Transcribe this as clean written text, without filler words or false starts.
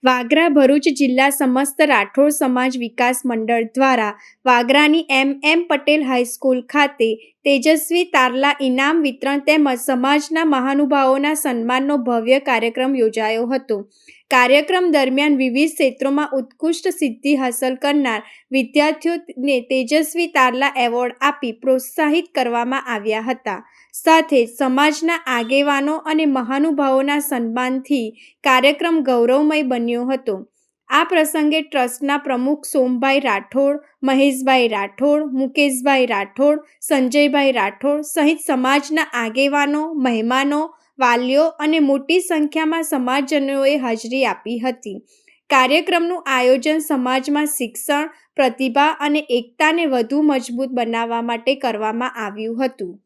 વાગરા ભરૂચ જિલ્લા સમસ્ત રાઠોડ સમાજ વિકાસ મંડળ દ્વારા વાગરાની એમ પટેલ હાઈસ્કૂલ ખાતે તેજસ્વી તારલા ઇનામ વિતરણ તેમજ સમાજના મહાનુભાવોના સન્માનનો ભવ્ય કાર્યક્રમ યોજાયો હતો। કાર્યક્રમ દરમિયાન વિવિધ ક્ષેત્રોમાં ઉત્કૃષ્ટ સિદ્ધિ હાંસલ કરનાર વિદ્યાર્થીઓને તેજસ્વી તારલા એવોર્ડ આપી પ્રોત્સાહિત કરવામાં આવ્યા હતા। સાથે સમાજના આગેવાનો અને મહાનુભાવોના સન્માનથી કાર્યક્રમ ગૌરવમય બન્યો હતો। આ પ્રસંગે ટ્રસ્ટના પ્રમુખ સોમભાઈ રાઠોડ, મહેશભાઈ રાઠોડ, મુકેશભાઈ રાઠોડ, સંજયભાઈ રાઠોડ સહિત સમાજના આગેવાનો, મહેમાનો, વાલીઓ અને મોટી સંખ્યામાં સમાજજનોએ હાજરી આપી હતી। કાર્યક્રમનું આયોજન સમાજમાં શિક્ષણ, પ્રતિભા અને એકતાને વધુ મજબૂત બનાવવા માટે કરવામાં આવ્યું હતું।